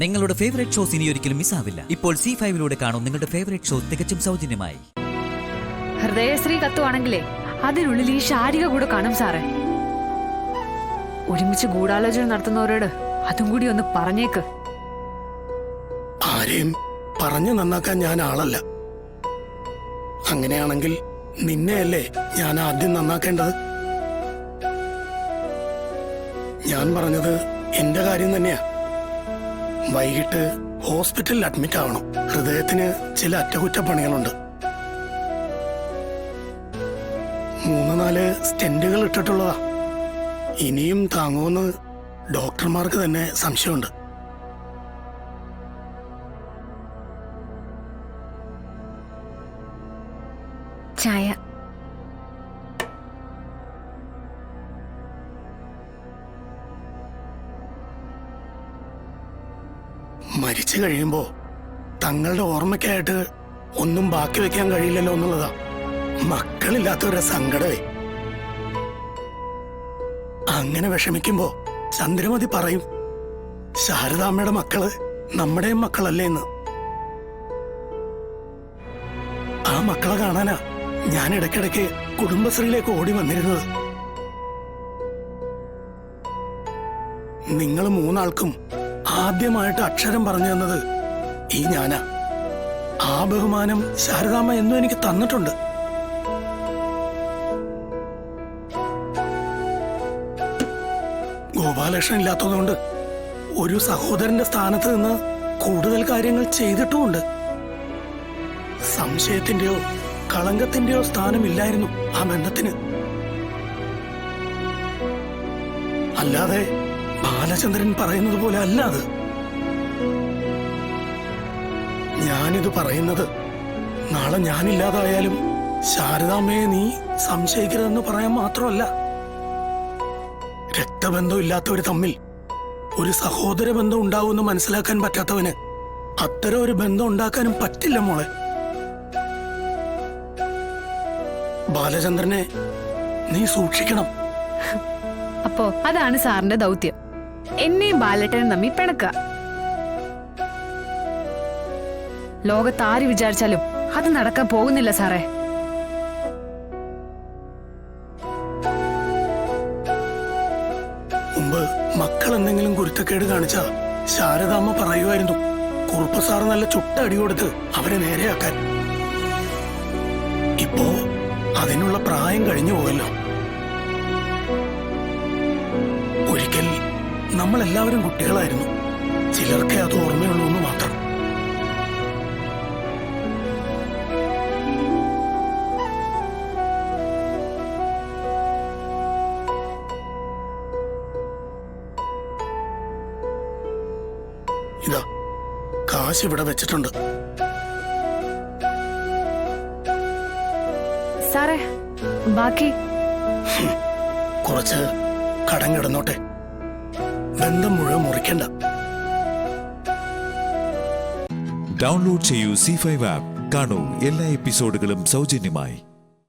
നിങ്ങളുടെ favourite shows ഇനി ഒരിക്കലും മിസ്സാവില്ല. ഇപ്പോൾ C5 കാണും നിങ്ങളുടെ ഫേവറേറ്റ് ഷോ തികച്ചും സൗജന്യമായി. ഹൃദയശ്രീ കത്തുവാണെങ്കിലേ അതിനുള്ളിൽ ഈ ശാരിക കൂടെ കാണും സാറേ. ഒരുമിച്ച് ഗൂഢാലോചന നടത്തുന്നവരോട് അതും കൂടി ഒന്ന് പറഞ്ഞേക്ക്. ആരെയും പറഞ്ഞു നന്നാക്കാൻ ഞാൻ ആളല്ല. അങ്ങനെയാണെങ്കിൽ നിന്നെയല്ലേ ഞാൻ ആദ്യം നന്നാക്കേണ്ടത്. ഞാൻ പറഞ്ഞത് എന്റെ കാര്യം തന്നെയാ. വൈകിട്ട് ഹോസ്പിറ്റലിൽ അഡ്മിറ്റ് ആവണം. ഹൃദയത്തിന് ചില അറ്റകുറ്റപ്പണികളുണ്ട്. 3-4 സ്റ്റെന്റുകൾ ഇട്ടിട്ടുള്ളതാ. ഇനിയും താങ്ങുമെന്ന് ഡോക്ടർമാർക്ക് തന്നെ സംശയമുണ്ട്. ചായ. മരിച്ചു കഴിയുമ്പോ തങ്ങളുടെ ഓർമ്മയ്ക്കായിട്ട് ഒന്നും ബാക്കി വെക്കാൻ കഴിയില്ലല്ലോ എന്നുള്ളതാ മക്കളില്ലാത്തവരുടെ സങ്കടമേ. അങ്ങനെ വിഷമിക്കുമ്പോ ചന്ദ്രമതി പറയും, ശാരദാമ്മയുടെ മക്കള് നമ്മുടെയും മക്കളല്ലേ എന്ന്. ആ മക്കളെ കാണാനാ ഞാൻ ഇടയ്ക്കിടയ്ക്ക് കുടുംബശ്രീയിലേക്ക് ഓടി വന്നിരുന്നത്. നിങ്ങൾ 3 ആൾക്കും ആദ്യമായിട്ട് അക്ഷരം പറഞ്ഞു തന്നത് ഈ ഞാനാ. ആ ബഹുമാനം ശാരദാമ്മ എന്നും എനിക്ക് തന്നിട്ടുണ്ട്. ഗോപാലകൃഷ്ണൻ ഇല്ലാത്തതുകൊണ്ട് ഒരു സഹോദരന്റെ സ്ഥാനത്ത് നിന്ന് കൂടുതൽ കാര്യങ്ങൾ ചെയ്തിട്ടുമുണ്ട്. സംശയത്തിന്റെയോ കളങ്കത്തിന്റെയോ സ്ഥാനമില്ലായിരുന്നു ആ ബന്ധത്തിന്. അല്ലാതെ ബാലചന്ദ്രൻ പറയുന്നത് പോലെ അല്ല അത്. ഞാനിത് പറയുന്നത് നാളെ ഞാനില്ലാതായാലും ശാരദാമ്മയെ നീ സംശയിക്കരുതെന്ന് പറയാൻ മാത്രമല്ല. രക്തബന്ധം ഇല്ലാത്തവര് തമ്മിൽ ഒരു സഹോദര ബന്ധം ഉണ്ടാവുമെന്ന് മനസ്സിലാക്കാൻ പറ്റാത്തവന് അത്തരം ഒരു ബന്ധം ഉണ്ടാക്കാനും പറ്റില്ല മോളെ. ബാലചന്ദ്രനെ നീ സൂക്ഷിക്കണം. അപ്പോ അതാണ് സാറിന്റെ ദൗത്യം, എന്നെയും ബാലേട്ടനും തമ്മിൽ പിണക്ക. ലോകത്താര് വിചാരിച്ചാലും അത് നടക്കാൻ പോകുന്നില്ല സാറേ. മുമ്പ് മക്കൾ എന്തെങ്കിലും കുരുത്തക്കേട് കാണിച്ച ശാരദാമ്മ പറയുമായിരുന്നു, കുറുപ്പ് സാർ നല്ല ചുട്ട അടി കൊടുത്ത് അവരെ നേരെയാക്കാൻ. ഇപ്പോ അതിനുള്ള പ്രായം കഴിഞ്ഞു പോയല്ലോ. ഒരിക്കൽ നമ്മളെല്ലാവരും കുട്ടികളായിരുന്നു. ചിലർക്കേ അത് ഓർമ്മയുള്ളൂ എന്ന് മാത്രം. ഇതാ കാശ് ഇവിടെ വെച്ചിട്ടുണ്ട്. സാറേ ബാക്കി കുറച്ച് കടം കിടന്നോട്ടെ. ബന്ധം മുഴുവൻ മുറിക്കണ്ട. ഡൗൺലോഡ് ചെയ്യൂ C5 ആപ്പ്. കാണൂ എല്ലാ എപ്പിസോഡുകളും സൗജന്യമായി.